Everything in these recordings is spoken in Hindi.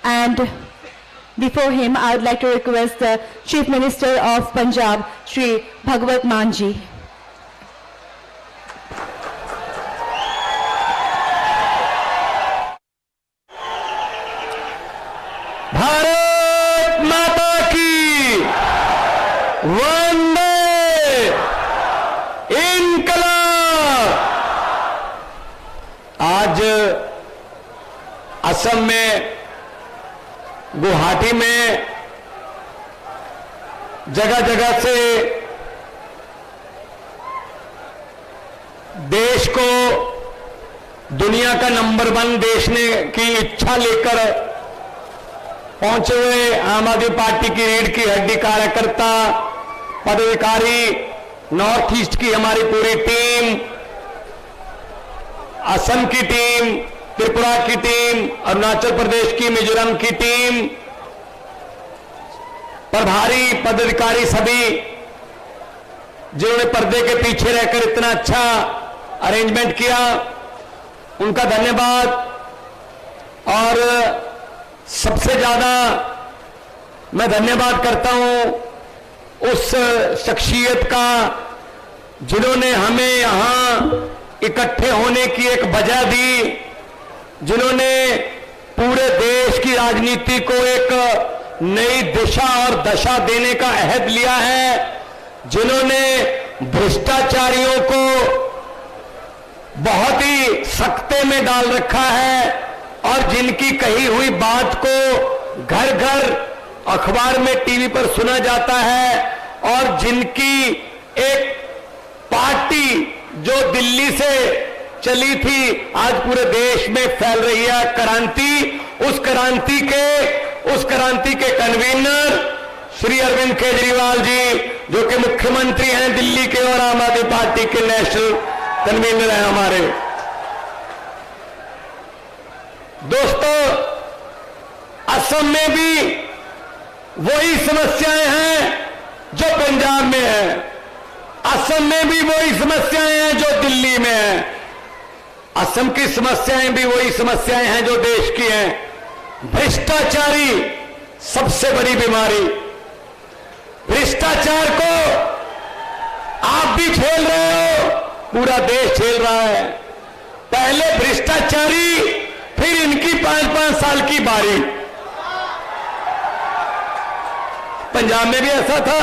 And before him, I would like to request the Chief Minister of Punjab, Shri Bhagwat Mann ji. Bharat माता की वंदे इनकलाब। आज असम में गुवाहाटी में जगह जगह से देश को दुनिया का नंबर 1 देश ने की इच्छा लेकर पहुंचे हुए आम आदमी पार्टी की रीढ़ की हड्डी कार्यकर्ता पदाधिकारी, नॉर्थ ईस्ट की हमारी पूरी टीम, असम की टीम, त्रिपुरा की टीम, अरुणाचल प्रदेश की, मिजोरम की टीम, प्रभारी पदाधिकारी सभी जिन्होंने पर्दे के पीछे रहकर इतना अच्छा अरेंजमेंट किया, उनका धन्यवाद। और सबसे ज्यादा मैं धन्यवाद करता हूं उस शख्सियत का जिन्होंने हमें यहां इकट्ठे होने की एक वजह दी, जिन्होंने पूरे देश की राजनीति को एक नई दिशा और दशा देने का अहद लिया है, जिन्होंने भ्रष्टाचारियों को बहुत ही सख्ते में डाल रखा है और जिनकी कही हुई बात को घर घर अखबार में, टीवी पर सुना जाता है, और जिनकी एक पार्टी जो दिल्ली से चली थी आज पूरे देश में फैल रही है क्रांति, उस क्रांति के कन्वीनर श्री अरविंद केजरीवाल जी, जो कि मुख्यमंत्री हैं दिल्ली के और आम आदमी पार्टी के नेशनल कन्वीनर हैं हमारे। दोस्तों, असम में भी वही समस्याएं हैं जो पंजाब में हैं, असम में भी वही समस्याएं हैं जो दिल्ली में हैं, असम की समस्याएं भी वही समस्याएं हैं जो देश की हैं। भ्रष्टाचारी सबसे बड़ी बीमारी, भ्रष्टाचार को आप भी झेल रहे हो, पूरा देश झेल रहा है। पहले भ्रष्टाचारी, फिर इनकी 5-5 साल की बारी। पंजाब में भी ऐसा था,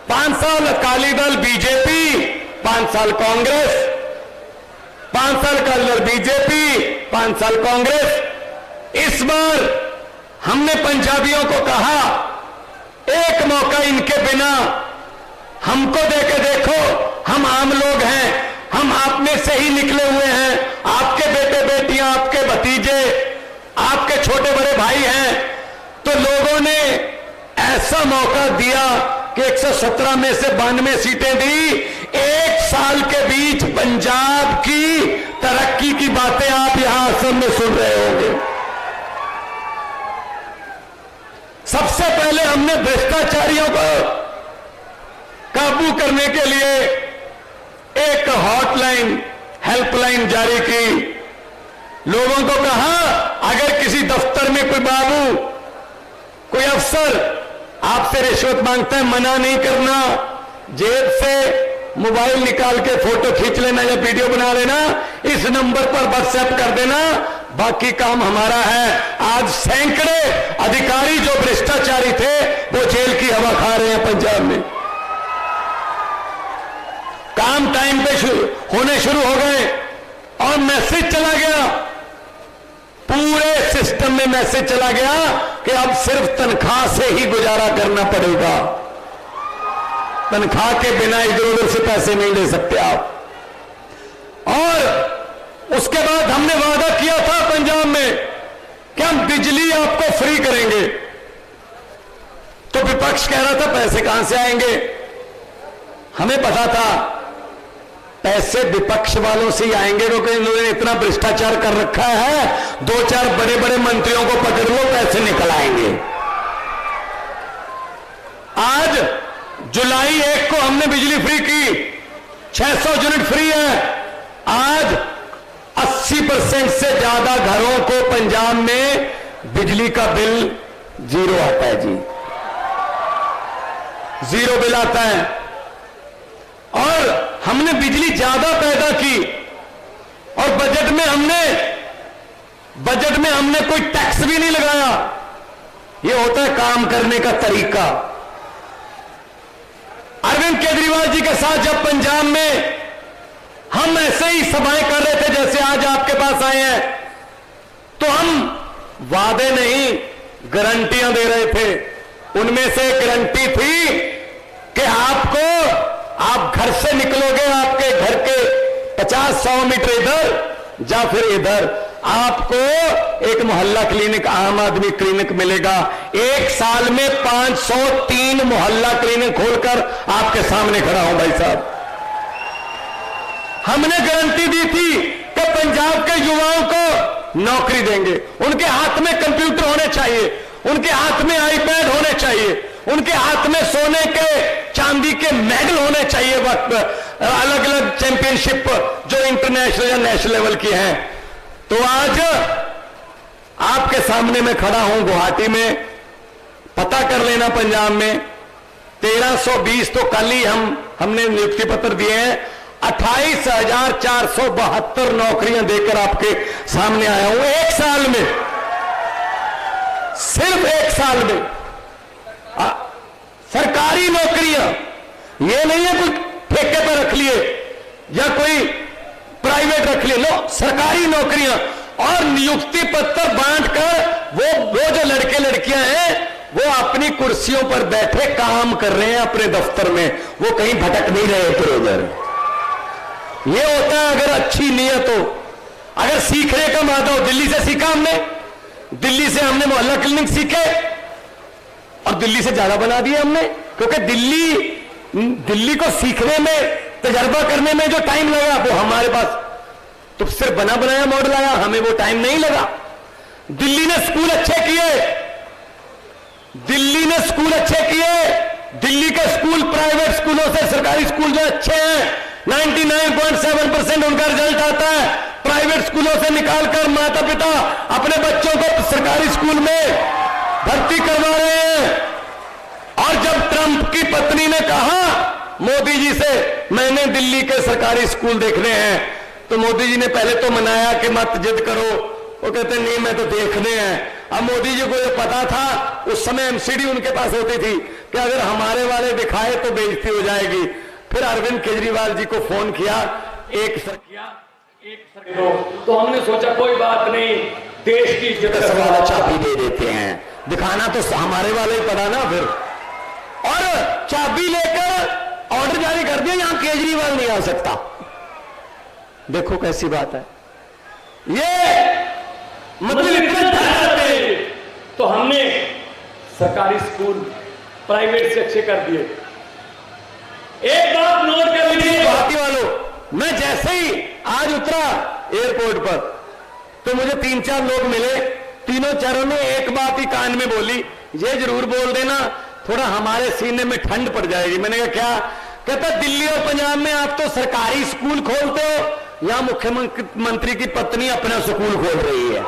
5 साल अकाली दल बीजेपी, 5 साल कांग्रेस, 5 साल अकाली दल बीजेपी, 5 साल कांग्रेस। इस बार हमने पंजाबियों को कहा, एक मौका इनके बिना हमको देके देखो, हम आम लोग हैं, हम आप में से ही निकले हुए हैं, आपके बेटे बेटियां, आपके भतीजे, आपके छोटे बड़े भाई हैं। तो लोगों ने ऐसा मौका दिया कि 117 में से 92 सीटें दी। 1 साल के बीच पंजाब की तरक्की की बातें आप यहां असम में सुन रहे होंगे। सबसे पहले हमने भ्रष्टाचारियों को काबू करने के लिए एक हॉटलाइन, हेल्पलाइन जारी की। लोगों को कहा, अगर किसी दफ्तर में कोई बाबू, कोई अफसर आपसे रिश्वत मांगता है, मना नहीं करना, जेब से मोबाइल निकाल के फोटो खींच लेना या वीडियो बना लेना, इस नंबर पर व्हाट्सएप कर देना, बाकी काम हमारा है। आज सैकड़े अधिकारी जो भ्रष्टाचारी थे वो जेल की हवा खा रहे हैं पंजाब में। काम टाइम पे होने शुरू हो गए और मैसेज चला गया, पूरे सिस्टम में मैसेज चला गया कि अब सिर्फ तनख्वाह से ही गुजारा करना पड़ेगा, तनख्वाह के बिना इधर उधर से पैसे नहीं ले सकते आप। और उसके बाद हमने वादा किया था पंजाब में कि हम बिजली आपको फ्री करेंगे। तो विपक्ष कह रहा था पैसे कहां से आएंगे। हमें पता था पैसे विपक्ष वालों से ही आएंगे, क्योंकि इन्होंने इतना भ्रष्टाचार कर रखा है, 2-4 बड़े बड़े मंत्रियों को पकड़ लो, पैसे निकल आएंगे। आज जुलाई 1 को हमने बिजली फ्री की, 600 यूनिट फ्री है। आज 80% से ज्यादा घरों को पंजाब में बिजली का बिल जीरो आता है जी, जीरो बिल आता है। और हमने बिजली ज्यादा पैदा की और बजट में हमने कोई टैक्स भी नहीं लगाया। यह होता है काम करने का तरीका। अरविंद केजरीवाल जी के साथ जब पंजाब में हम ऐसे ही सभाएं कर रहे थे जैसे आज आपके पास आए हैं, तो हम वादे नहीं गारंटियां दे रहे थे। उनमें से एक गारंटी थी कि आप घर से निकलोगे, आपके घर के 50-100 मीटर इधर या फिर इधर आपको एक मोहल्ला क्लिनिक, आम आदमी क्लिनिक मिलेगा। एक साल में 503 मोहल्ला क्लिनिक खोलकर आपके सामने खड़ा हूं भाई साहब। हमने गारंटी दी थी कि पंजाब के युवाओं को नौकरी देंगे। उनके हाथ में कंप्यूटर होने चाहिए, उनके हाथ में आईपैड होने चाहिए, उनके हाथ में सोने के चांदी के मेडल होने चाहिए, वक्त अलग अलग चैंपियनशिप जो इंटरनेशनल या नेशनल लेवल की हैं। तो आज आपके सामने मैं खड़ा हूं गुवाहाटी में। पता कर लेना पंजाब में 1320 तो कल ही हमने नियुक्ति पत्र दिए हैं। 28,472 नौकरियां देकर आपके सामने आया हूं एक साल में, सिर्फ एक साल में। सरकारी नौकरियां, ये नहीं है कोई ठेके पर रख लिए या कोई प्राइवेट रख लिए, लो सरकारी नौकरियां। और नियुक्ति पत्र बांटकर वो जो लड़के लड़कियां हैं वो अपनी कुर्सियों पर बैठे काम कर रहे हैं अपने दफ्तर में, वो कहीं भटक नहीं रहे इधर उधर। ये होता है अगर अच्छी नीयत हो, अगर सीखने का मादा हो। दिल्ली से सीखा हमने, दिल्ली से हमने मोहल्ला क्लिनिक सीखे और दिल्ली से ज्यादा बना दिया हमने, क्योंकि दिल्ली को सीखने में, तजर्बा करने में जो टाइम लगा वो हमारे पास तो सिर्फ बना बनाया मॉडल आया, हमें वो टाइम नहीं लगा। दिल्ली ने स्कूल अच्छे किए, दिल्ली ने स्कूल अच्छे किए। दिल्ली के स्कूल प्राइवेट स्कूलों से सरकारी स्कूल जो अच्छे हैं 99.7% उनका रिजल्ट आता है। प्राइवेट स्कूलों से निकालकर माता पिता अपने बच्चों को सरकारी स्कूल में भर्ती करवा रहे हैं। और जब ट्रंप की पत्नी ने कहा मोदी जी से मैंने दिल्ली के सरकारी स्कूल देखने हैं, तो मोदी जी ने पहले तो मनाया कि मत जिद करो, वो कहते नहीं मैं तो देखने हैं। अब मोदी जी को ये पता था, उस समय एमसीडी उनके पास होती थी कि अगर हमारे वाले दिखाए तो बेइज्जती हो जाएगी। फिर अरविंद केजरीवाल जी को फोन किया, एक सर तो हमने सोचा कोई बात नहीं, देश की इज्जत का सवाल चाबी दे देते हैं, दिखाना तो हमारे वाले ही पड़ा ना। फिर और चाबी लेकर ऑर्डर जारी कर दिया, यहां केजरीवाल नहीं आ सकता। देखो कैसी बात है ये, मतलब इतने तो हमने सरकारी स्कूल प्राइवेट से अच्छे कर दिए। एक बात नोट कर लीजिए गुवाहाटी वालों, मैं जैसे ही आज उतरा एयरपोर्ट पर तो मुझे 3-4 लोग मिले, तीनों चारों ने एक बात ही कान में बोली, ये जरूर बोल देना थोड़ा हमारे सीने में ठंड पड़ जाएगी। मैंने कहा क्या? कहता दिल्ली और पंजाब में आप तो सरकारी स्कूल खोलते हो, यहां मुख्यमंत्री की पत्नी अपना स्कूल खोल रही है।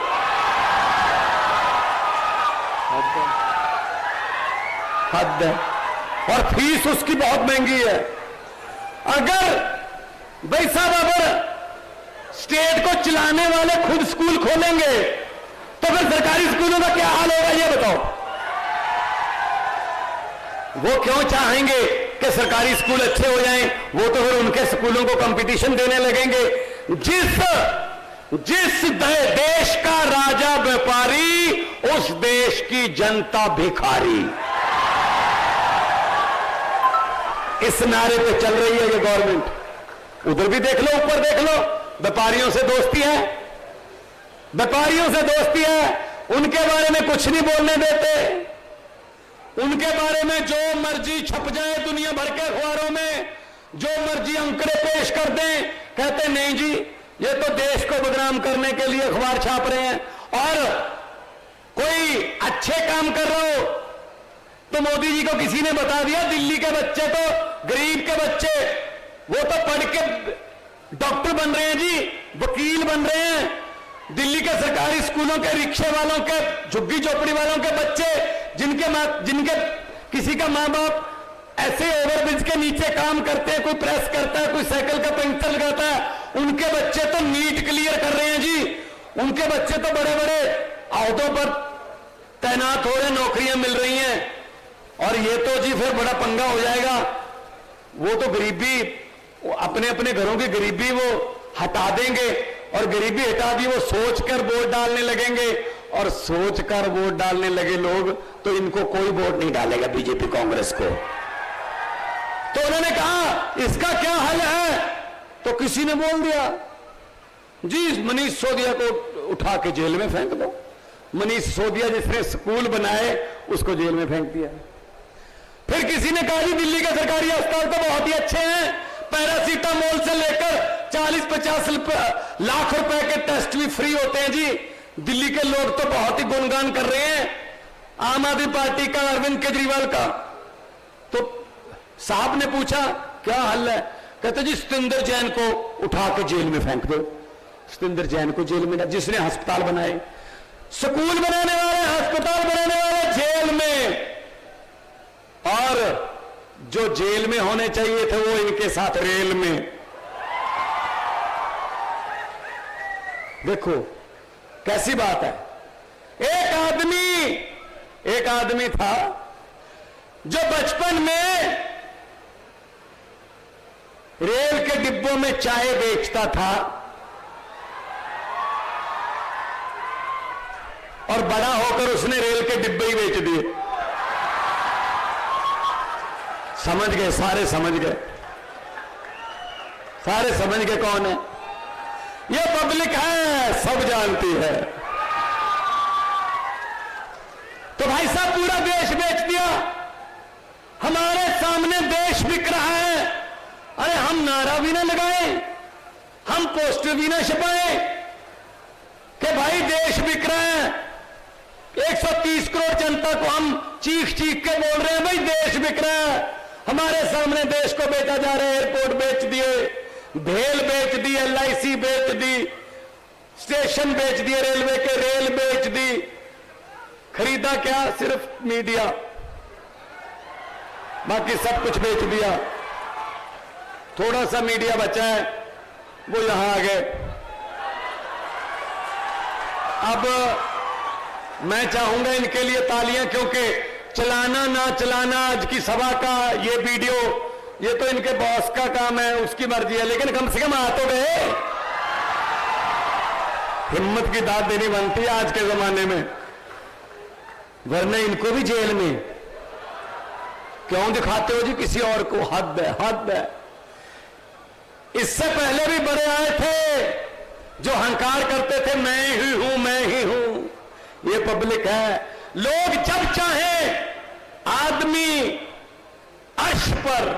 हद है। और फीस उसकी बहुत महंगी है। अगर भाई साहब अगर स्टेट को चलाने वाले खुद स्कूल खोलेंगे तो फिर सरकारी स्कूलों का क्या हाल होगा ये बताओ। वो क्यों चाहेंगे कि सरकारी स्कूल अच्छे हो जाएं? वो तो फिर उनके स्कूलों को कंपटीशन देने लगेंगे। जिस देश का राजा व्यापारी, उस देश की जनता भिखारी। इस नारे पे चल रही है ये गवर्नमेंट। उधर भी देख लो, ऊपर देख लो, व्यापारियों से दोस्ती है, व्यापारियों से दोस्ती है। उनके बारे में कुछ नहीं बोलने देते, उनके बारे में जो मर्जी छप जाए दुनिया भर के अखबारों में, जो मर्जी अंकड़े पेश कर दें, कहते नहीं जी ये तो देश को बदनाम करने के लिए अखबार छाप रहे हैं। और कोई अच्छे काम कर रहा हो तो मोदी जी को किसी ने बता दिया दिल्ली के बच्चे तो, गरीब के बच्चे वो तो पढ़ के डॉक्टर बन रहे हैं जी, वकील बन रहे हैं, दिल्ली के सरकारी स्कूलों के रिक्शे वालों के, झुग्गी झोपड़ी वालों के बच्चे, जिनके किसी का माँ बाप ऐसे ओवरब्रिज के नीचे काम करते हैं, कोई प्रेस करता है, कोई साइकिल का पंक्चर लगाता है, उनके बच्चे तो नीट क्लियर कर रहे हैं जी। उनके बच्चे तो बड़े बड़े अहदों पर तैनात हो रहे, नौकरियां मिल रही हैं। और ये तो जी फिर बड़ा पंगा हो जाएगा। वो तो गरीबी, अपने अपने घरों की गरीबी वो हटा देंगे, और गरीबी हटा दी वो सोचकर वोट डालने लगेंगे, और सोचकर वोट डालने लगे लोग तो इनको कोई वोट नहीं डालेगा बीजेपी कांग्रेस को। तो उन्होंने कहा इसका क्या हल है, तो किसी ने बोल दिया जी मनीष सिसोदिया को उठा के जेल में फेंक दो। मनीष सिसोदिया जिसने स्कूल बनाए उसको जेल में फेंक दिया। फिर किसी ने कहा जी दिल्ली के सरकारी अस्पताल तो बहुत ही अच्छे हैं, पैरासीटामोल से लेकर 40-50 लाख रुपए के टेस्ट भी फ्री होते हैं जी। दिल्ली के लोग तो बहुत ही गुणगान कर रहे हैं आम आदमी पार्टी का, अरविंद केजरीवाल का। तो साहब ने पूछा क्या हल है, कहते जी सतिंदर जैन को उठा के जेल में फेंक दो। सतिंदर जैन को जेल में, जिसने अस्पताल बनाए, स्कूल बनाने वाले, अस्पताल बनाने वाले जेल में, और जो जेल में होने चाहिए थे वो इनके साथ रेल में। देखो कैसी बात है। एक आदमी था जो बचपन में रेल के डिब्बों में चाय बेचता था, और बड़ा होकर उसने रेल के डिब्बे ही बेच दिए। समझ गए, सारे समझ गए, सारे समझ गए कौन है। ये पब्लिक है, सब जानती है। तो भाई साहब पूरा देश बेच दिया, हमारे सामने देश बिक रहा है। अरे हम नारा भी ना लगाए, हम पोस्टर भी ना छपाए कि भाई देश बिक रहा है। 130 करोड़ जनता को हम चीख चीख के बोल रहे हैं भाई देश बिक रहा है। हमारे सामने देश को बेचा जा रहा है। एयरपोर्ट बेच दिए, भेल बेच दी, LIC बेच दी, स्टेशन बेच दिए रेलवे के, रेल बेच दी। खरीदा क्या? सिर्फ मीडिया, बाकी सब कुछ बेच दिया। थोड़ा सा मीडिया बचा है, वो यहां आ गए। अब मैं चाहूंगा इनके लिए तालियां, क्योंकि चलाना ना चलाना आज की सभा का ये वीडियो, ये तो इनके बॉस का काम है, उसकी मर्जी है, लेकिन कम से कम आ तो गए। हिम्मत की दाद देनी बनती है आज के जमाने में, वरना इनको भी जेल में क्यों दिखाते हो जी किसी और को? हद है, हद है। इससे पहले भी बड़े आए थे जो हंकार करते थे मैं ही हूं, मैं ही हूं। ये पब्लिक है। लोग जब चाहे आदमी अर्श पर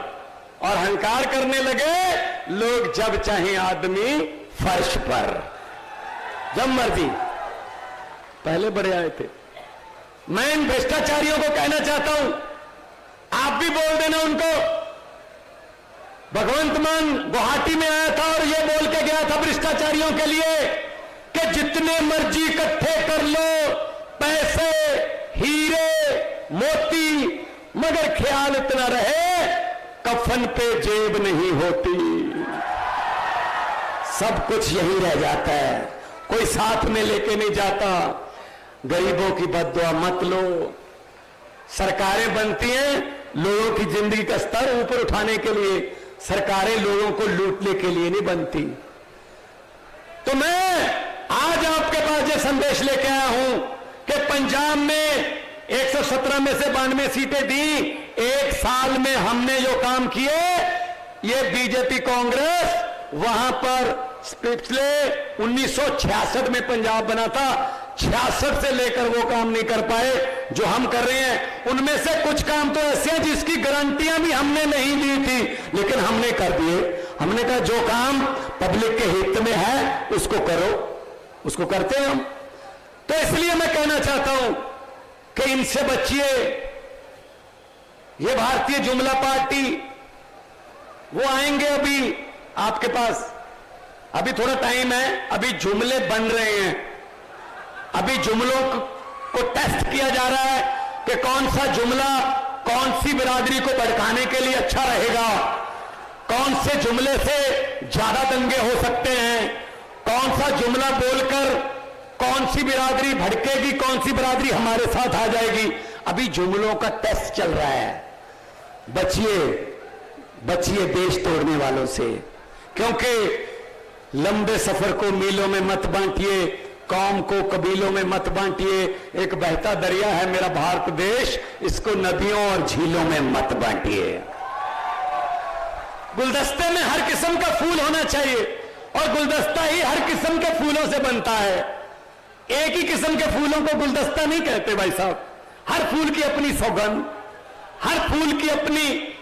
और हंकार करने लगे, लोग जब चाहे आदमी फर्श पर, जब मर्जी। पहले बड़े आए थे। मैं इन भ्रष्टाचारियों को कहना चाहता हूं, आप भी बोल देना उनको। भगवंत मान गुवाहाटी में आया था और यह बोल के गया था भ्रष्टाचारियों के लिए कि जितने मर्जी इकट्ठे कर लो पैसे, हीरे, मोती, मगर ख्याल इतना रहे कफन पे जेब नहीं होती। सब कुछ यही रह जाता है, कोई साथ में लेके नहीं जाता। गरीबों की बद्दुआ मत लो। सरकारें बनती हैं लोगों की जिंदगी का स्तर ऊपर उठाने के लिए, सरकारें लोगों को लूटने के लिए नहीं बनती। तो मैं आज आपके पास ये संदेश लेके आया हूं कि पंजाब में 117 में से 92 सीटें दी। एक साल में हमने जो काम किए, ये बीजेपी कांग्रेस वहां पर पिछले 1966 में पंजाब बना था, 66 से लेकर वो काम नहीं कर पाए जो हम कर रहे हैं। उनमें से कुछ काम तो ऐसे हैं जिसकी गारंटियां भी हमने नहीं दी थी, लेकिन हमने कर दिए। हमने कहा जो काम पब्लिक के हित में है उसको करो, उसको करते हैं हम। तो इसलिए मैं कहना चाहता हूं कि इनसे बचिए। ये भारतीय जुमला पार्टी, वो आएंगे अभी आपके पास, अभी थोड़ा टाइम है, अभी जुमले बन रहे हैं, अभी जुमलों को टेस्ट किया जा रहा है कि कौन सा जुमला कौन सी बिरादरी को भड़काने के लिए अच्छा रहेगा, कौन से जुमले से ज्यादा दंगे हो सकते हैं, कौन सा जुमला बोलकर कौन सी बिरादरी भड़केगी, कौन सी बिरादरी हमारे साथ आ जाएगी। अभी जुमलों का टेस्ट चल रहा है। बचिए, बचिए देश तोड़ने वालों से, क्योंकि लंबे सफर को मीलों में मत बांटिए, कौम को कबीलों में मत बांटिए। एक बहता दरिया है मेरा भारत देश, इसको नदियों और झीलों में मत बांटिए। गुलदस्ते में हर किस्म का फूल होना चाहिए, और गुलदस्ता ही हर किस्म के फूलों से बनता है। एक ही किस्म के फूलों को गुलदस्ता नहीं कहते भाई साहब। हर फूल की अपनी सौगंध, हर फूल की अपनी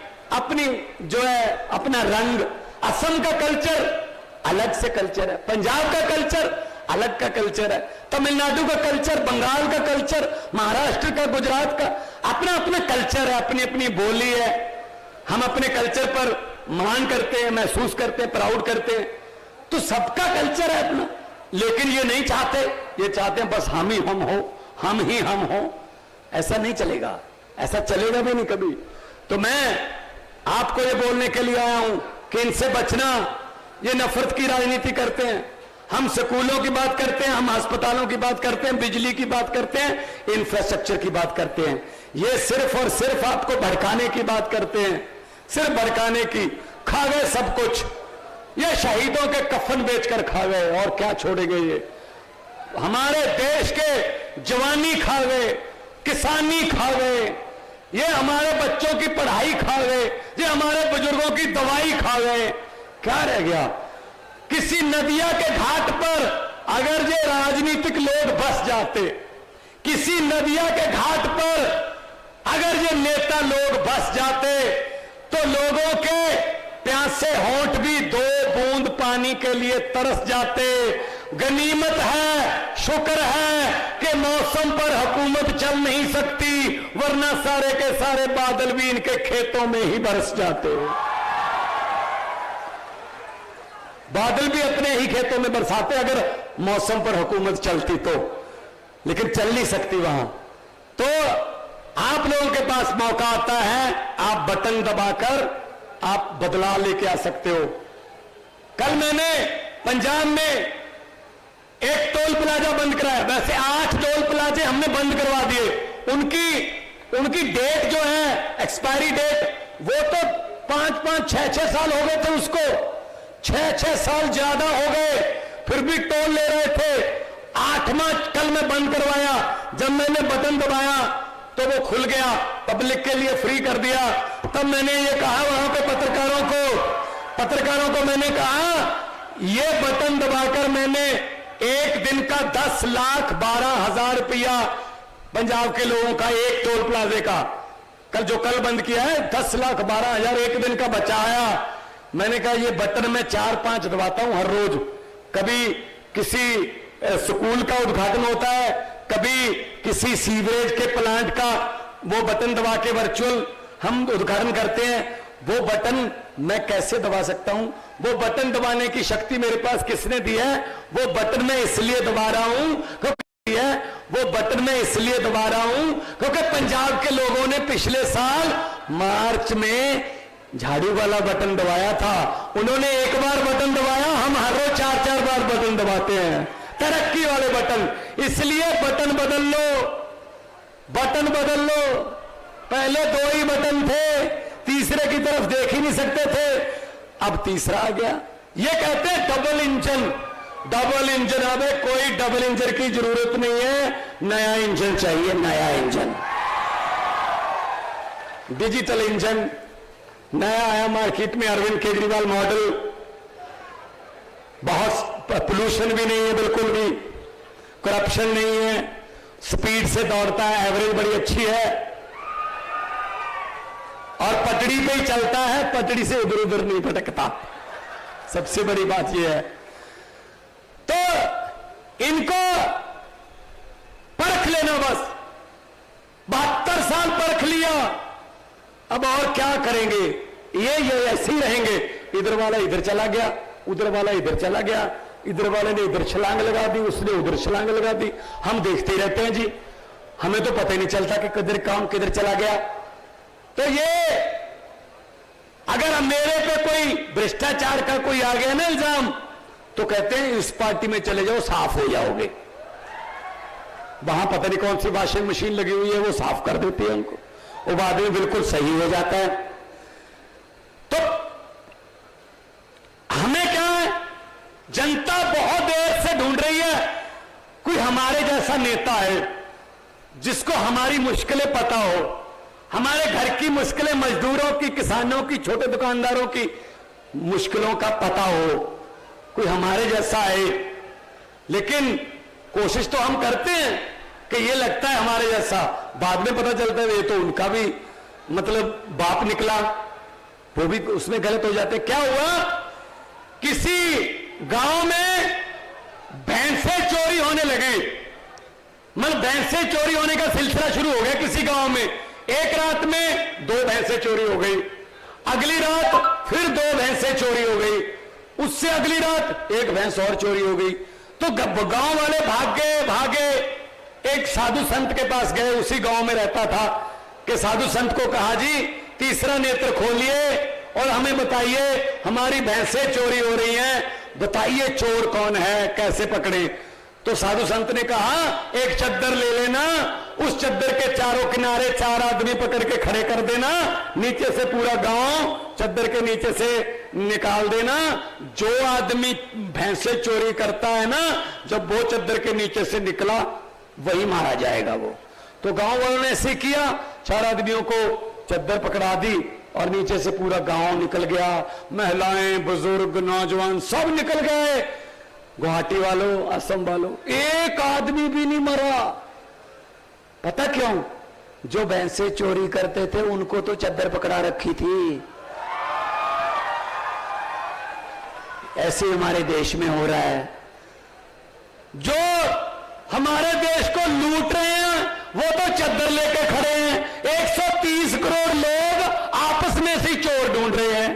जो है अपना रंग। असम का कल्चर अलग से कल्चर है, पंजाब का कल्चर अलग का कल्चर है, तमिलनाडु का कल्चर, बंगाल का कल्चर, महाराष्ट्र का, गुजरात का अपना अपना कल्चर है, अपनी अपनी बोली है। हम अपने कल्चर पर मान करते हैं, महसूस करते हैं, प्राउड करते हैं, तो सबका कल्चर है अपना। लेकिन ये नहीं चाहते, ये चाहते हैं बस हम ही हम हो, हम ही हम हो। ऐसा नहीं चलेगा, ऐसा चलेगा भी नहीं कभी। तो मैं आपको ये बोलने के लिए आया हूं कि इनसे बचना। ये नफरत की राजनीति करते हैं। हम स्कूलों की बात करते हैं, हम अस्पतालों की बात करते हैं, बिजली की बात करते हैं, इंफ्रास्ट्रक्चर की बात करते हैं। ये सिर्फ और सिर्फ आपको भड़काने की बात करते हैं, सिर्फ भड़काने की। खा गए सब कुछ, ये शहीदों के कफन बेचकर खा गए, और क्या छोड़ेंगे ये। हमारे देश के जवानी खा गए, किसानी खा गए, ये हमारे बच्चों की पढ़ाई खा गए, ये हमारे बुजुर्गों की दवाई खा गए। क्या रह गया? किसी नदिया के घाट पर अगर ये राजनीतिक लोग बस जाते, किसी नदिया के घाट पर अगर ये नेता लोग बस जाते, तो लोगों के प्यासे होंठ भी 2 बूंद पानी के लिए तरस जाते। गनीमत है, शुक्र है कि मौसम पर हुकूमत चल नहीं सकती, वरना सारे के सारे बादल भी इनके खेतों में ही बरस जाते। बादल भी अपने ही खेतों में बरसाते अगर मौसम पर हुकूमत चलती तो, लेकिन चल नहीं सकती वहां। तो आप लोगों के पास मौका आता है, आप बटन दबाकर आप बदलाव लेके आ सकते हो। कल मैंने पंजाब में एक टोल प्लाजा बंद कराया, वैसे 8 टोल प्लाजे हमने बंद करवा दिए। उनकी डेट जो है, एक्सपायरी डेट, वो तो 5-5, 6-6 साल हो गए थे उसको, 6-6 साल ज्यादा हो गए, फिर भी टोल ले रहे थे। 8वां कल मैं बंद करवाया। जब मैंने बटन दबाया तो वो खुल गया, पब्लिक के लिए फ्री कर दिया। तब मैंने ये कहा वहां पे पत्रकारों को मैंने कहा, ये बटन दबाकर मैंने एक दिन का 10,12,000 रुपया पंजाब के लोगों का एक टोल प्लाजे का, कल बंद किया है, 10,12,000 एक दिन का बचाया। मैंने कहा ये बटन मैं 4-5 दबाता हूं हर रोज। कभी किसी स्कूल का उद्घाटन होता है, कभी किसी सीवरेज के प्लांट का वो बटन दबा के वर्चुअल हम उद्घाटन करते हैं। वो बटन मैं कैसे दबा सकता हूं? वो बटन दबाने की शक्ति मेरे पास किसने दी है? वो बटन मैं इसलिए दबा रहा हूं क्योंकि पंजाब के लोगों ने पिछले साल मार्च में झाड़ू वाला बटन दबाया था। उन्होंने एक बार बटन दबाया, हम हर रोज 4-4 बार बटन दबाते हैं, तरक्की वाले बटन। इसलिए बटन बदल लो। पहले 2 ही बटन थे, तीसरे की तरफ देख ही नहीं सकते थे, अब तीसरा आ गया। ये कहते हैं डबल इंजन। अब कोई डबल इंजन की जरूरत नहीं है, नया इंजन चाहिए, नया इंजन, डिजिटल इंजन नया आया मार्केट में, अरविंद केजरीवाल मॉडल। बहुत पोल्यूशन भी नहीं है, बिल्कुल भी करप्शन नहीं है, स्पीड से दौड़ता है, एवरेज बड़ी अच्छी है, और पटड़ी पे ही चलता है, पटड़ी से इधर उधर नहीं भटकता। सबसे बड़ी बात यह है। तो इनको परख लेना बस, 72 साल परख लिया, अब और क्या करेंगे? ये ऐसे ही रहेंगे। इधर वाला इधर चला गया, उधर वाला इधर चला गया, इधर वाले ने इधर छलांग लगा दी, उसने उधर छलांग लगा दी। हम देखते रहते हैं जी, हमें तो पता ही नहीं चलता कि किधर काम किधर चला गया। तो ये अगर मेरे पे कोई भ्रष्टाचार का कोई आ गया ना इल्जाम, तो कहते हैं इस पार्टी में चले जाओ, साफ हो जाओगे। वहां पता नहीं कौन सी वॉशिंग मशीन लगी हुई है, वो साफ कर देती है उनको, वो बाद में बिल्कुल सही हो जाता है। तो हमें क्या है, जनता बहुत देर से ढूंढ रही है कोई हमारे जैसा नेता है जिसको हमारी मुश्किलें पता हो, हमारे घर की मुश्किलें, मजदूरों की, किसानों की, छोटे दुकानदारों की मुश्किलों का पता हो, कोई हमारे जैसा है। लेकिन कोशिश तो हम करते हैं कि ये लगता है हमारे जैसा, बाद में पता चलता है ये तो उनका भी मतलब बाप निकला, वो भी उसमें गलत हो जाते। क्या हुआ, किसी गांव में भैंसें चोरी होने लगी, मतलब भैंसें चोरी होने का सिलसिला शुरू हो गया किसी गांव में। एक रात में 2 भैंसें चोरी हो गई, अगली रात फिर 2 भैंसें चोरी हो गई, उससे अगली रात 1 भैंस और चोरी हो गई। तो गांव वाले भागे एक साधु संत के पास गए, उसी गांव में रहता था, कि साधु संत को कहा जी तीसरा नेत्र खोलिए और हमें बताइए हमारी भैंसें चोरी हो रही हैं, बताइए चोर कौन है, कैसे पकड़े। तो साधु संत ने कहा एक चद्दर ले लेना, उस चद्दर के चारों किनारे 4 आदमी पकड़ के खड़े कर देना, नीचे से पूरा गांव चद्दर के नीचे से निकाल देना, जो आदमी भैंसे चोरी करता है ना, जब वो चद्दर के नीचे से निकला वही मारा जाएगा वो। तो गांव वालों ने ऐसे किया, 4 आदमियों को चद्दर पकड़ा दी और नीचे से पूरा गांव निकल गया, महिलाएं, बुजुर्ग, नौजवान सब निकल गए। गुवाहाटी वालों, असम वालों, एक आदमी भी नहीं मरा। पता क्यों? जो भैंसे चोरी करते थे उनको तो चद्दर पकड़ा रखी थी। ऐसे हमारे देश में हो रहा है, जो हमारे देश को लूट रहे हैं वो तो चद्दर लेके खड़े हैं। 130 करोड़ लोग आपस में से चोर ढूंढ रहे हैं।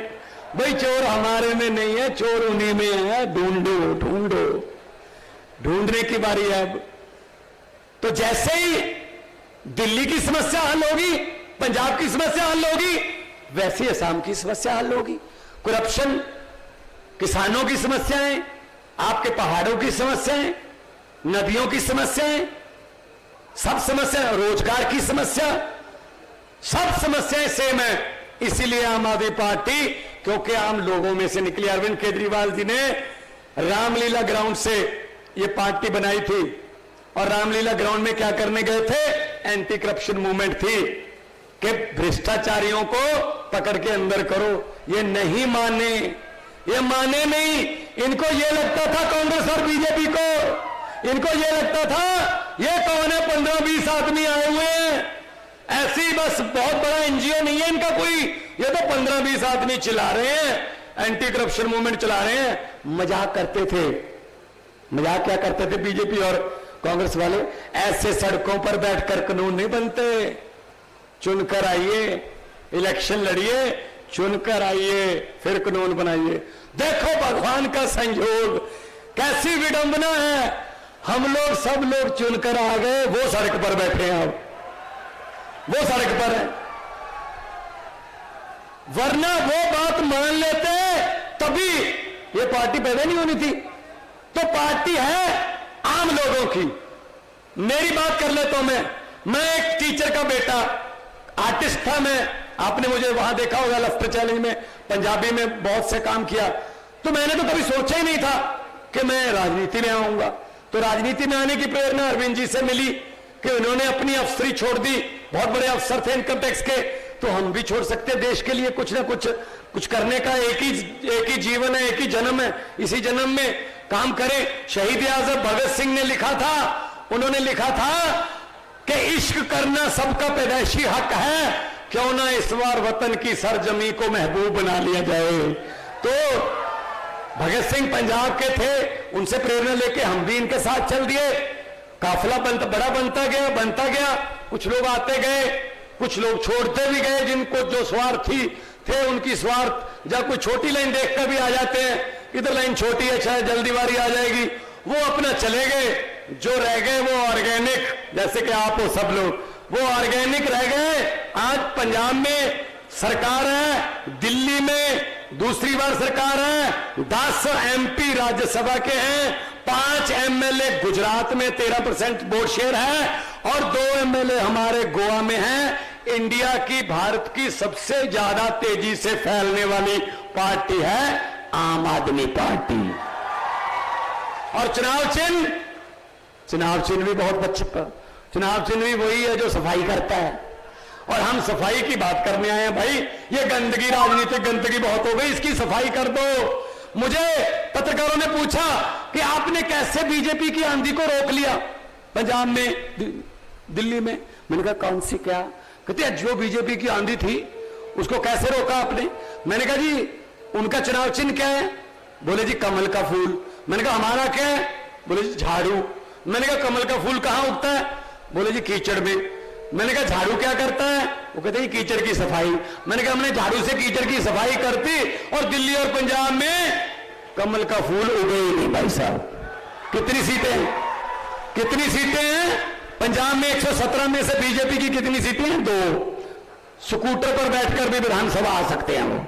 भाई चोर हमारे में नहीं है, चोर उन्हीं में है, ढूंढो ढूंढो, ढूंढने की बारी है अब। तो जैसे ही दिल्ली की समस्या हल होगी, पंजाब की समस्या हल होगी, वैसे ही असम की समस्या हल होगी। करप्शन, किसानों की समस्याएं, आपके पहाड़ों की समस्याएं, नदियों की समस्याएं, सब समस्या, रोजगार की समस्या, सब समस्याएं सेम है। इसीलिए आम आदमी पार्टी, क्योंकि आम लोगों में से निकली, अरविंद केजरीवाल जी ने रामलीला ग्राउंड से ये पार्टी बनाई थी। और रामलीला ग्राउंड में क्या करने गए थे? एंटी करप्शन मूवमेंट थी कि भ्रष्टाचारियों को पकड़ के अंदर करो। ये नहीं माने, ये माने नहीं। इनको ये लगता था, कांग्रेस और बीजेपी को, इनको ये लगता था ये कौन है, 15-20 आदमी आए हुए हैं, ऐसी बस बहुत बड़ा एनजीओ नहीं है इनका कोई, ये तो 15-20 आदमी चिल्ला रहे हैं, एंटी करप्शन मूवमेंट चला रहे हैं। मजाक करते थे। मजाक क्या करते थे बीजेपी और कांग्रेस वाले? ऐसे सड़कों पर बैठकर कानून नहीं बनते, चुनकर आइए, इलेक्शन लड़िए, चुनकर आइए, फिर कानून बनाइए। देखो भगवान का संयोग, कैसी विडंबना है। हम लोग सब लोग चुनकर आ गए, वो सड़क पर बैठे हैं, अब वो सड़क पर है। वरना वो बात मान लेते तभी ये पार्टी पैदा नहीं होनी थी। तो पार्टी है आम लोगों की। मेरी बात कर लेता हूं मैं एक टीचर का बेटा, आर्टिस्ट था मैं, आपने मुझे वहां देखा होगा लफ्टर चैलेंज में, पंजाबी में बहुत से काम किया। तो मैंने तो कभी सोचा ही नहीं था कि मैं राजनीति में आऊंगा। तो राजनीति में आने की प्रेरणा अरविंद जी से मिली कि उन्होंने अपनी अफसरी छोड़ दी, बहुत बड़े अफसर थे इनकम टैक्स के। तो हम भी छोड़ सकते हैं देश के लिए कुछ ना कुछ करने का। एक ही जीवन है, एक ही जन्म है, इसी जन्म में काम करें। शहीद आजम भगत सिंह ने लिखा था, उन्होंने लिखा था कि इश्क करना सबका पैदाइशी हक है, क्यों ना इस बार वतन की सरजमी को महबूब बना लिया जाए। तो भगत सिंह पंजाब के थे, उनसे प्रेरणा लेके हम भी इनके साथ चल दिए। काफिला बड़ा बनता गया। कुछ लोग आते गए, कुछ लोग छोड़ते भी गए, जिनको जो स्वार्थी थे उनकी स्वार्थ, जब कोई छोटी लाइन देखकर भी आ जाते हैं इधर लाइन छोटी है, शायद जल्दी बारी आ जाएगी, वो अपना चले गए। जो रह गए वो ऑर्गेनिक, जैसे कि आप हो सब लोग, वो ऑर्गेनिक रह गए। आज पंजाब में सरकार है, दिल्ली में दूसरी बार सरकार है, 10 MP राज्यसभा के हैं, 5 MLA गुजरात में 13% वोट शेयर है और 2 MLA हमारे गोवा में हैं। इंडिया की, भारत की सबसे ज्यादा तेजी से फैलने वाली पार्टी है आम आदमी पार्टी। और चुनाव चिन्ह भी बहुत अच्छा, चुनाव चिन्ह भी वही है जो सफाई करता है। और हम सफाई की बात करने आए हैं भाई। ये गंदगी, राजनीतिक गंदगी बहुत हो गई, इसकी सफाई कर दो। मुझे पत्रकारों ने पूछा कि आपने कैसे बीजेपी की आंधी को रोक लिया पंजाब में, दिल्ली में। मैंने कहा कौन सी, क्या? कहते हैं जो बीजेपी की आंधी थी उसको कैसे रोका आपने? मैंने कहा जी उनका चुनाव चिन्ह क्या है? बोले जी कमल का फूल। मैंने कहा हमारा क्या है? बोले जी झाड़ू। मैंने कहा कमल का फूल कहां उगता है? बोले जी कीचड़ में। मैंने कहा झाड़ू क्या करता है? वो कहते हैं कीचड़ की सफाई। मैंने कहा हमने झाड़ू से कीचड़ की सफाई करती और दिल्ली और पंजाब में कमल का फूल उगे ही नहीं भाई साहब। कितनी सीटें हैं पंजाब में? 117 में से बीजेपी की कितनी सीटें हैं? 2। स्कूटर पर बैठकर भी विधानसभा आ सकते हैं वो,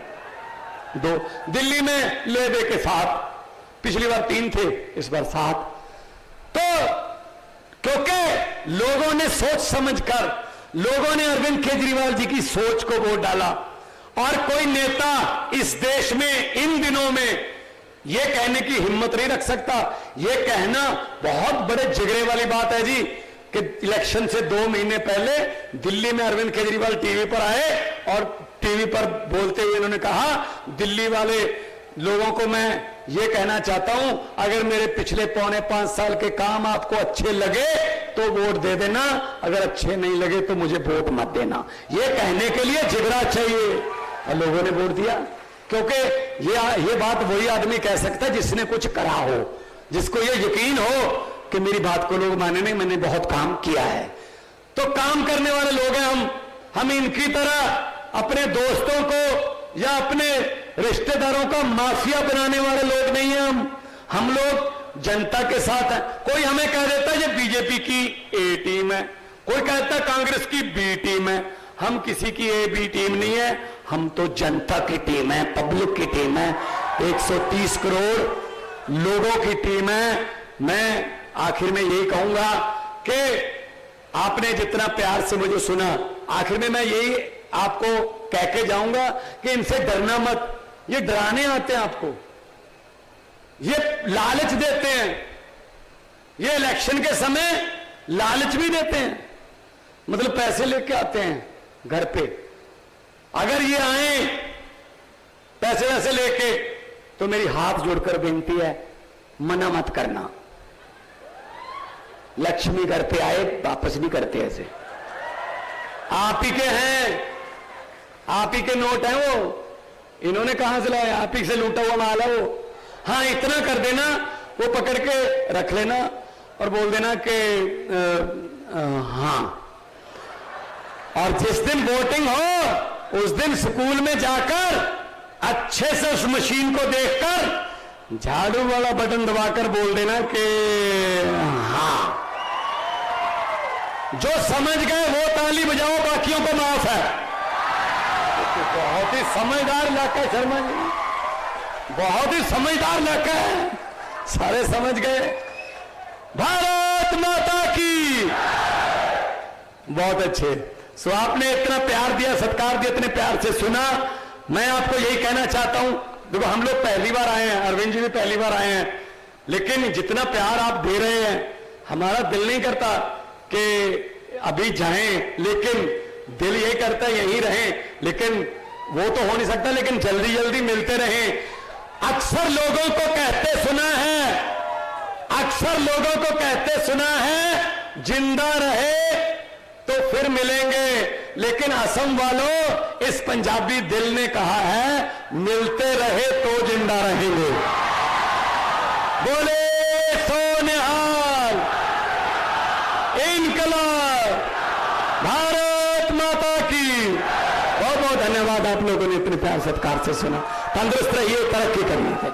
2। दिल्ली में ले दे के 7, पिछली बार 3 थे, इस बार 7। तो क्योंकि लोगों ने सोच समझकर, लोगों ने अरविंद केजरीवाल जी की सोच को वोट डाला। और कोई नेता इस देश में इन दिनों में यह कहने की हिम्मत नहीं रख सकता। यह कहना बहुत बड़े जिगरे वाली बात है जी कि इलेक्शन से 2 महीने पहले दिल्ली में अरविंद केजरीवाल टीवी पर आए और टीवी पर बोलते हुए उन्होंने कहा दिल्ली वाले लोगों को मैं ये कहना चाहता हूं, अगर मेरे पिछले 4.25 साल के काम आपको अच्छे लगे तो वोट दे देना, अगर अच्छे नहीं लगे तो मुझे वोट मत देना। ये कहने के लिए जिगरा चाहिए और लोगों ने वोट दिया। क्योंकि ये बात वही आदमी कह सकता है जिसने कुछ करा हो, जिसको ये यकीन हो कि मेरी बात को लोग माने नहीं, मैंने बहुत काम किया है। तो काम करने वाले लोग हैं हम इनकी तरह अपने दोस्तों को या अपने रिश्तेदारों का माफिया बनाने वाले लोग नहीं हैं हम लोग जनता के साथ हैं। कोई हमें कह देता है ये बीजेपी की ए टीम है, कोई कहता है कांग्रेस की बी टीम है। हम किसी की ए बी टीम नहीं है, हम तो जनता की टीम है, पब्लिक की टीम है, 130 करोड़ लोगों की टीम है। मैं आखिर में यही कहूंगा कि आपने जितना प्यार से मुझे सुना, आखिर में मैं यही आपको कह के जाऊंगा कि इनसे डरना मत। ये डराने आते हैं आपको, ये लालच देते हैं, ये इलेक्शन के समय लालच भी देते हैं, मतलब पैसे लेके आते हैं घर पे। अगर ये आए पैसे वैसे लेके तो मेरी हाथ जोड़कर विनती है, मना मत करना। लक्ष्मी घर पे आए वापस नहीं करते ऐसे। आप ही के हैं, आप ही के नोट हैं वो, इन्होंने कहां से लाया? आप ही से लूटा हुआ माल है वो। हाँ इतना कर देना, वो पकड़ के रख लेना और बोल देना कि हाँ। और जिस दिन वोटिंग हो उस दिन स्कूल में जाकर अच्छे से उस मशीन को देखकर झाड़ू वाला बटन दबाकर बोल देना कि हाँ। जो समझ गए वो ताली बजाओ, बाकियों को माफ है। बहुत ही समझदार इलाका है शर्मा जी, बहुत ही समझदार इलाका है, सारे समझ गए। भारत माता की। बहुत अच्छे। सो आपने इतना प्यार दिया, सत्कार दिया, इतने प्यार से सुना। मैं आपको यही कहना चाहता हूं, देखो हम लोग पहली बार आए हैं, अरविंद जी भी पहली बार आए हैं, लेकिन जितना प्यार आप दे रहे हैं हमारा दिल नहीं करता कि अभी जाएं, लेकिन दिल यही करता है यहीं रहें, लेकिन वो तो हो नहीं सकता, लेकिन जल्दी जल्दी मिलते रहें। अक्सर लोगों को कहते सुना है, अक्सर लोगों को कहते सुना है जिंदा रहे तो फिर मिलेंगे, लेकिन असम वालों इस पंजाबी दिल ने कहा है मिलते रहे तो जिंदा रहेंगे। बोले सो निहाल, इनकलाब, भारत माता की। बहुत बहुत धन्यवाद, आप लोगों ने इतने प्यार सत्कार से सुना। तंदुरुस्त रहिए, तरक्की करिए।